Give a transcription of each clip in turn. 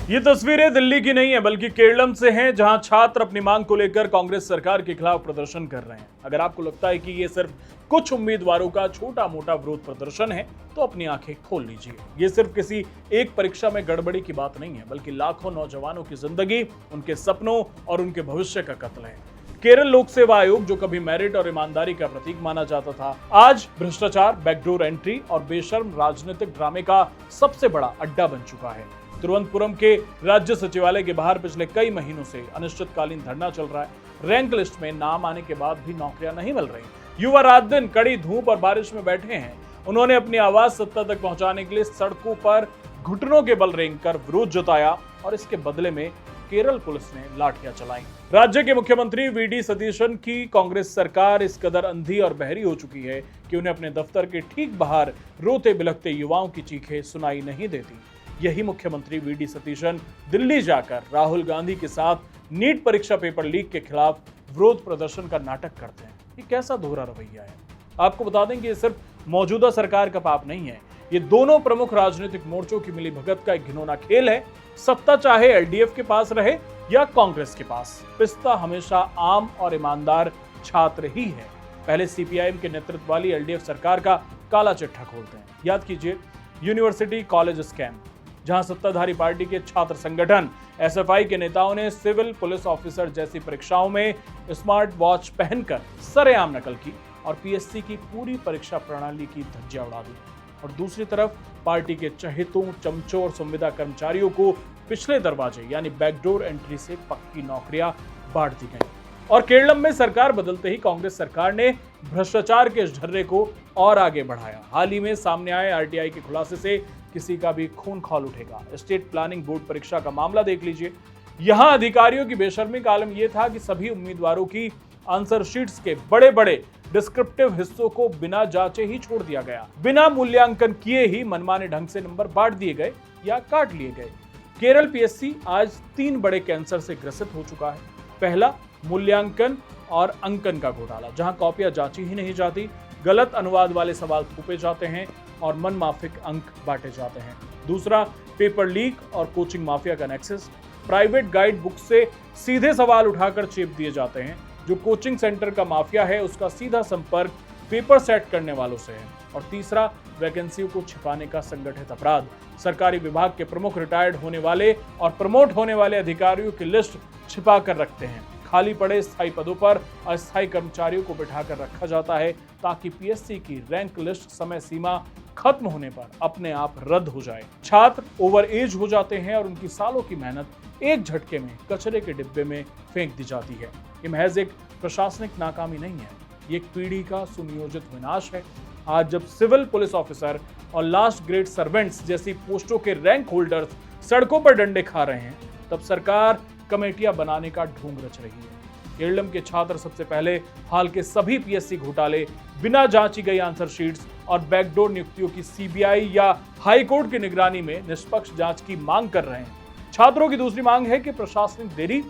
ये तस्वीरें दिल्ली की नहीं है बल्कि केरलम से हैं, जहां छात्र अपनी मांग को लेकर कांग्रेस सरकार के खिलाफ प्रदर्शन कर रहे हैं। अगर आपको लगता है कि ये सिर्फ कुछ उम्मीदवारों का छोटा मोटा विरोध प्रदर्शन है तो अपनी आंखें खोल लीजिए। ये सिर्फ किसी एक परीक्षा में गड़बड़ी की बात नहीं है, बल्कि लाखों नौजवानों की जिंदगी, उनके सपनों और उनके भविष्य का कत्ल है। केरल लोक सेवा आयोग, जो कभी मेरिट और ईमानदारी का प्रतीक माना जाता था, आज भ्रष्टाचार, बैकडोर एंट्री और बेशर्म राजनीतिक ड्रामे का सबसे बड़ा अड्डा बन चुका है। तिरुवनंतपुरम के राज्य सचिवालय के बाहर पिछले कई महीनों से अनिश्चितकालीन धरना चल रहा है। रैंक लिस्ट में नाम आने के बाद भी नौकरियां नहीं मिल रही। युवा रात दिन कड़ी धूप और बारिश में बैठे हैं। उन्होंने अपनी आवाज सत्ता तक पहुंचाने के लिए सड़कों पर घुटनों के बल रेंग कर विरोध जताया और इसके बदले में केरल पुलिस ने लाठियां चलाई। राज्य के मुख्यमंत्री वी.डी. सतीशन की कांग्रेस सरकार इस कदर अंधी और बहरी हो चुकी है कि उन्हें अपने दफ्तर के ठीक बाहर रोते बिलखते युवाओं की चीखें सुनाई नहीं देती। यही मुख्यमंत्री वी.डी. सतीशन दिल्ली जाकर राहुल गांधी के साथ नीट परीक्षा पेपर लीक के खिलाफ विरोध प्रदर्शन का नाटक करते हैं। ये कैसा दोहरा रवैया है? आपको बता दें कि ये सिर्फ मौजूदा सरकार का पाप नहीं है, ये दोनों प्रमुख राजनीतिक मोर्चों की मिलीभगत का एक घिनौना खेल है। सत्ता चाहे एलडीएफ के पास रहे या कांग्रेस के पास, पिस्ता हमेशा आम और ईमानदार छात्र ही है। पहले सीपीआईएम के नेतृत्व वाली एलडीएफ सरकार का काला चिट्ठा खोलते हैं। याद कीजिए यूनिवर्सिटी कॉलेज स्कैम, जहां सत्ताधारी पार्टी के छात्र संगठन एसएफआई के नेताओं ने सिविल पुलिस ऑफिसर जैसी परीक्षाओं में स्मार्ट वॉच पहनकर सरेआम नकल की और पीएससी की पूरी परीक्षा प्रणाली की धज्जियां उड़ा दी। और दूसरी तरफ पार्टी के चहेतों, चमचों और संविदा कर्मचारियों को पिछले दरवाजे यानी बैकडोर एंट्री से पक्की नौकरियां बांट दी गई। और केरलम में सरकार बदलते ही कांग्रेस सरकार ने भ्रष्टाचार के इस ढर्रे को और आगे बढ़ाया। हाल ही में सामने आए आरटीआई के खुलासे से किसी का भी खून खौल उठेगा। स्टेट प्लानिंग बोर्ड परीक्षा का मामला देख लीजिए। यहां अधिकारियों की बेशर्मी का आलम यह था कि सभी उम्मीदवारों की आंसर शीट्स के बड़े बड़े डिस्क्रिप्टिव हिस्सों को बिना जांचे ही छोड़ दिया गया। बिना मूल्यांकन किए ही मनमाने ढंग से नंबर बांट दिए गए या काट लिए गए। केरल पीएससी आज 3 बड़े कैंसर से ग्रसित हो चुका है। पहला, मूल्यांकन और अंकन का घोटाला, जहां कॉपियां जांची ही नहीं जाती, गलत अनुवाद वाले सवाल थोपे जाते हैं और मनमाफिक अंक बांटे जाते हैं। दूसरा, पेपर लीक और कोचिंग माफिया का नेक्सस, प्राइवेट गाइड बुक से सीधे सवाल उठाकर चेप दिए जाते हैं। जो कोचिंग सेंटर का माफिया है उसका सीधा संपर्क पेपर सेट करने वालों से है। और तीसरा, वैकेंसियों को छिपाने का संगठित अपराध, सरकारी विभाग के प्रमुख रिटायर्ड होने वाले और प्रमोट होने वाले अधिकारियों की लिस्ट छिपा कर रखते हैं। खाली पड़े स्थायी पदों पर अस्थायी कर्मचारियों को बिठाकर रखा जाता है ताकि पीएससी की रैंक लिस्ट समय सीमा खत्म होने पर अपने आप रद्द हो जाए। छात्र ओवर एज हो जाते हैं और उनकी सालों की मेहनत एक झटके में कचरे के डिब्बे में फेंक दी जाती है। ये महज एक प्रशासनिक नाकामी नहीं है, ये एक पीढ़ी का सुनियोजित विनाश है। आज जब सिविल पुलिस ऑफिसर और लास्ट ग्रेड सर्वेंट्स जैसी पोस्टों के रैंक होल्डर्स सड़कों पर डंडे खा रहे हैं, तब सरकार कमेटियां बनाने का ढोंग रच रही है। केरलम के छात्र सबसे पहले हाल के सभी पीएससी घोटाले, बिना जांची गई आंसर शीट्स और बैकडोर नियुक्तियों की सीबीआई या हाई कोर्ट की निगरानी में निष्पक्ष जांच की मांग कर रहे हैं। छात्रों की दूसरी मांग है कि प्रशासनिक देरी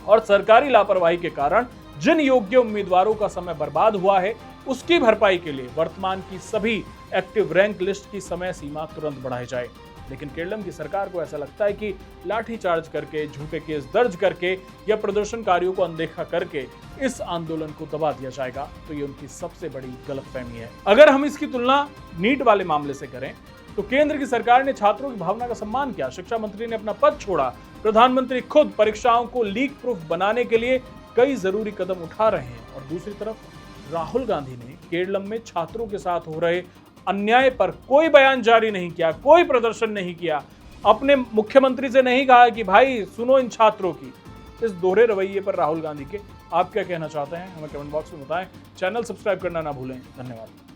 और सरकारी लापरवाही के कारण जिन योग्य उम्मीदवारों का समय बर्बाद हुआ है, उसकी भरपाई के लिए वर्तमान की सभी एक्टिव रैंक लिस्ट की समय सीमा तुरंत बढ़ाई जाए। लेकिन केरलम की सरकार को ऐसा लगता है कि लाठीचार्ज करके, झूठे केस दर्ज करके या प्रदर्शनकारियों को अनदेखा करके इस आंदोलन को दबा दिया जाएगा। तो ये उनकी सबसे बड़ी गलतफहमी है। अगर हम इसकी तुलना नीट वाले मामले से करें तो केंद्र की सरकार ने छात्रों की भावना का सम्मान किया, शिक्षा मंत्री ने अपना पद छोड़ा, प्रधानमंत्री खुद परीक्षाओं को लीक प्रूफ बनाने के लिए कई जरूरी कदम उठा रहे हैं। और दूसरी तरफ राहुल गांधी ने केरलम में छात्रों के साथ हो रहे अन्याय पर कोई बयान जारी नहीं किया, कोई प्रदर्शन नहीं किया, अपने मुख्यमंत्री से नहीं कहा कि भाई सुनो इन छात्रों की। इस दोहरे रवैये पर राहुल गांधी के आप क्या कहना चाहते हैं, हमें कमेंट बॉक्स में बताएं। चैनल सब्सक्राइब करना ना भूलें। धन्यवाद।